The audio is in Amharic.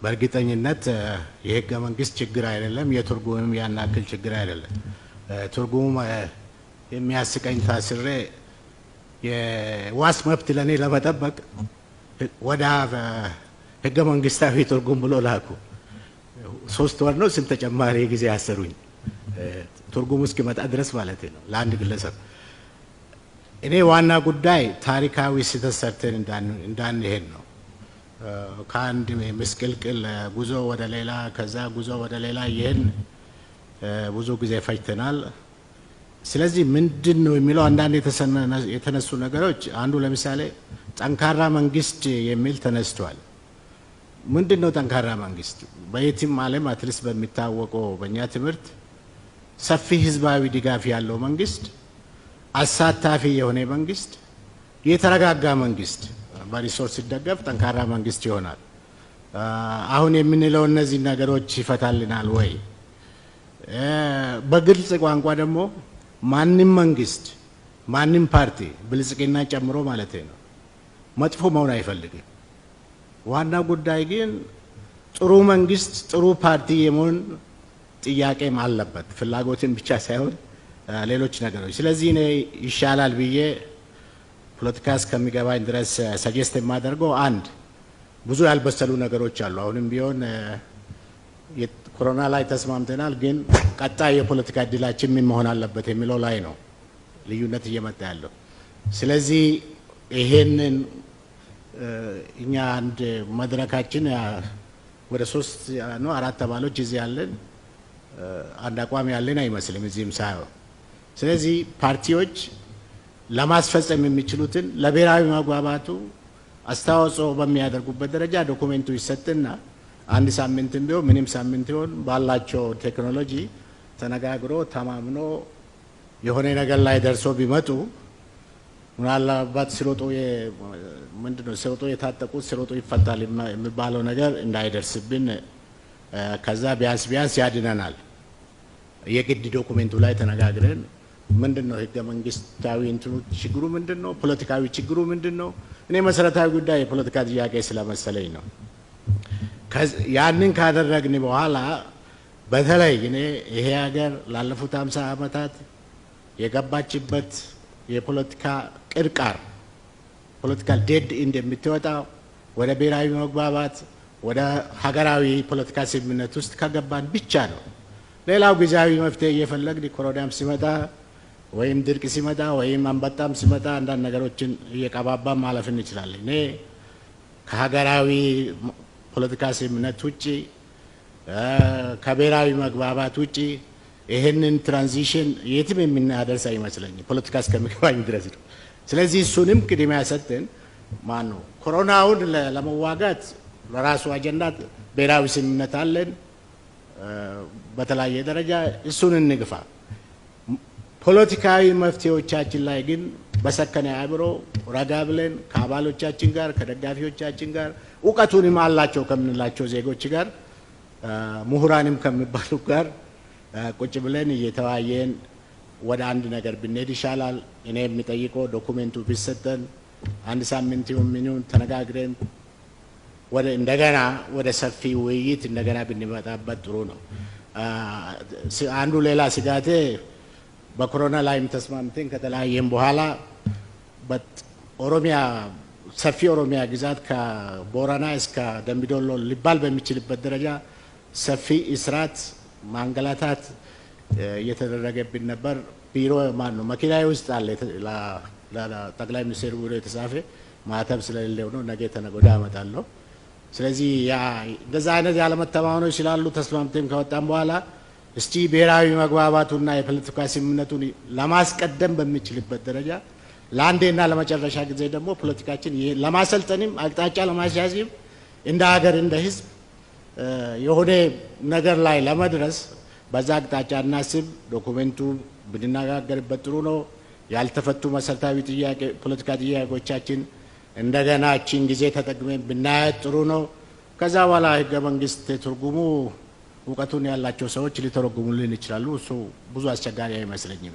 በእርግጠኝነት የህገ መንግስት ችግር አይደለም፣ የትርጉምም ያናክል ችግር አይደለም። ትርጉም የሚያስቀኝ ታስሬ የዋስ መብት ለኔ ለመጠበቅ ወደ ህገ መንግስታዊ ትርጉም ብሎ ላኩ። 3 ወር ነው ስንት ተጨማሪ ጊዜ ያሰሩኝ ትርጉም እስኪመጣ ድረስ ማለት ነው ለአንድ ግለሰብ። እኔ ዋና ጉዳይ ታሪካዊ ስህተት ሰርተን እንዳንሄድ ነው። ከአንድ ምስቅልቅል ጉዞ ወደ ሌላ ከዛ ጉዞ ወደ ሌላ ይሄን ብዙ ጊዜ ፈጅተናል። ስለዚህ ምንድነው የሚለው አንዳንድ የተነሱ ነገሮች አንዱ ለምሳሌ ጠንካራ መንግስት የሚል ተነስቷል። ምንድነው ጠንካራ መንግስት? በየትም ዓለም አትሊስት በሚታወቀው በእኛ ትምህርት ሰፊ ህዝባዊ ድጋፍ ያለው መንግስት፣ አሳታፊ የሆነ መንግስት፣ የተረጋጋ መንግስት በሪሶርስ ሲደገፍ ጠንካራ መንግስት ይሆናል። አሁን የምንለው እነዚህ ነገሮች ይፈታልናል ወይ? በግልጽ ቋንቋ ደግሞ ማንም መንግስት ማንም ፓርቲ ብልጽግና ጨምሮ ማለት ነው መጥፎ መሆን አይፈልግም። ዋና ጉዳይ ግን ጥሩ መንግስት ጥሩ ፓርቲ የመሆን ጥያቄም አለበት፣ ፍላጎትን ብቻ ሳይሆን ሌሎች ነገሮች። ስለዚህ እኔ ይሻላል ብዬ ፖለቲካ እስከሚገባኝ ድረስ ሰጀስት የማደርገው አንድ ብዙ ያልበሰሉ ነገሮች አሉ። አሁንም ቢሆን ኮሮና ላይ ተስማምተናል፣ ግን ቀጣይ የፖለቲካ እድላችን ምን መሆን አለበት የሚለው ላይ ነው ልዩነት እየመጣ ያለው። ስለዚህ ይሄንን እኛ አንድ መድረካችን ወደ 3 ነው 4 አባሎች እዚህ ያለን አንድ አቋም ያለን አይመስልም እዚህም ሳይሆን። ስለዚህ ፓርቲዎች ለማስፈጸም የሚችሉትን ለብሔራዊ መግባባቱ አስተዋጽኦ በሚያደርጉበት ደረጃ ዶኩሜንቱ ይሰጥና አንድ ሳምንትም ቢሆን ምንም ሳምንት ይሆን ባላቸው ቴክኖሎጂ ተነጋግሮ ተማምኖ የሆነ ነገር ላይ ደርሶ ቢመጡ ምናልባት ሲሮጡ ምንድነው ሲሮጡ የታጠቁት ሲሮጡ ይፈታል የሚባለው ነገር እንዳይደርስብን ከዛ ቢያንስ ያድነናል። የግድ ዶኩሜንቱ ላይ ተነጋግረን ምንድነው ህገ መንግስታዊ እንትኑ ችግሩ ምንድነው፣ ፖለቲካዊ ችግሩ ምንድነው? እኔ መሰረታዊ ጉዳይ የፖለቲካ ጥያቄ ስለመሰለኝ ነው። ያንን ካደረግን በኋላ በተለይ እኔ ይሄ ሀገር ላለፉት 50 ዓመታት የገባችበት የፖለቲካ ቅርቃር ፖለቲካል ዴድ እንደምትወጣ ወደ ብሔራዊ መግባባት ወደ ሀገራዊ ፖለቲካ ስምምነት ውስጥ ከገባን ብቻ ነው። ሌላው ጊዜያዊ መፍትሄ እየፈለግን ኮሮናም ሲመጣ ወይም ድርቅ ሲመጣ ወይም አንበጣም ሲመጣ አንዳንድ ነገሮችን እየቀባባን ማለፍ እንችላለን። እኔ ከሀገራዊ ፖለቲካ ስምምነት ውጪ ከብሔራዊ መግባባት ውጪ ይሄንን ትራንዚሽን የትም የምናደርስ አይመስለኝም ፖለቲካ እስከሚገባኝ ድረስ ነው። ስለዚህ እሱንም ቅድሚያ ሰጥተን ማነው ኮሮናውን ለመዋጋት ለራሱ አጀንዳ ብሔራዊ ስምምነት አለን በተለያየ ደረጃ እሱን እንግፋ። ፖለቲካዊ መፍትሄዎቻችን ላይ ግን በሰከነ አእምሮ ረጋ ብለን ከአባሎቻችን ጋር ከደጋፊዎቻችን ጋር እውቀቱንም አላቸው ከምንላቸው ዜጎች ጋር ምሁራንም ከሚባሉ ጋር ቁጭ ብለን እየተወያየን ወደ አንድ ነገር ብንሄድ ይሻላል። እኔ የሚጠይቀው ዶኩሜንቱ ቢሰጠን አንድ ሳምንት ይሁን ተነጋግረን እንደገና ወደ ሰፊ ውይይት እንደገና ብንመጣበት ጥሩ ነው። አንዱ ሌላ ስጋቴ በኮሮና ላይም ተስማምተን ከተለያየን በኋላ ኦሮሚያ ሰፊ ኦሮሚያ ግዛት ከቦረና እስከ ደምቢዶሎ ሊባል በሚችልበት ደረጃ ሰፊ እስራት ማንገላታት እየተደረገብን ነበር። ቢሮ ማነው መኪናዬ ውስጥ አለ ለጠቅላይ ሚኒስትሩ ቢሮ የተጻፈ ማህተም ስለሌለው ነው። ነገ ተነገ ወዲያ አመጣለሁ። ስለዚህ እንደዛ አይነት ያለመተማመኖች ስላሉ ተስማምተን ከወጣን በኋላ እስቲ ብሔራዊ መግባባቱና የፖለቲካ ስምምነቱን ለማስቀደም በሚችልበት ደረጃ ለአንዴና ለመጨረሻ ጊዜ ደግሞ ፖለቲካችን ለማሰልጠንም አቅጣጫ ለማስያዝም እንደ ሀገር እንደ ህዝብ የሆነ ነገር ላይ ለመድረስ በዛ አቅጣጫ እናስብ። ዶኩሜንቱ ብንነጋገርበት ጥሩ ነው። ያልተፈቱ መሰረታዊ ፖለቲካ ጥያቄዎቻችን እንደገና እቺን ጊዜ ተጠቅመን ብናያት ጥሩ ነው። ከዛ በኋላ ህገ መንግስት ትርጉሙ እውቀቱን ያላቸው ሰዎች ሊተረጉሙልን ይችላሉ። እሱ ብዙ አስቸጋሪ አይመስለኝም።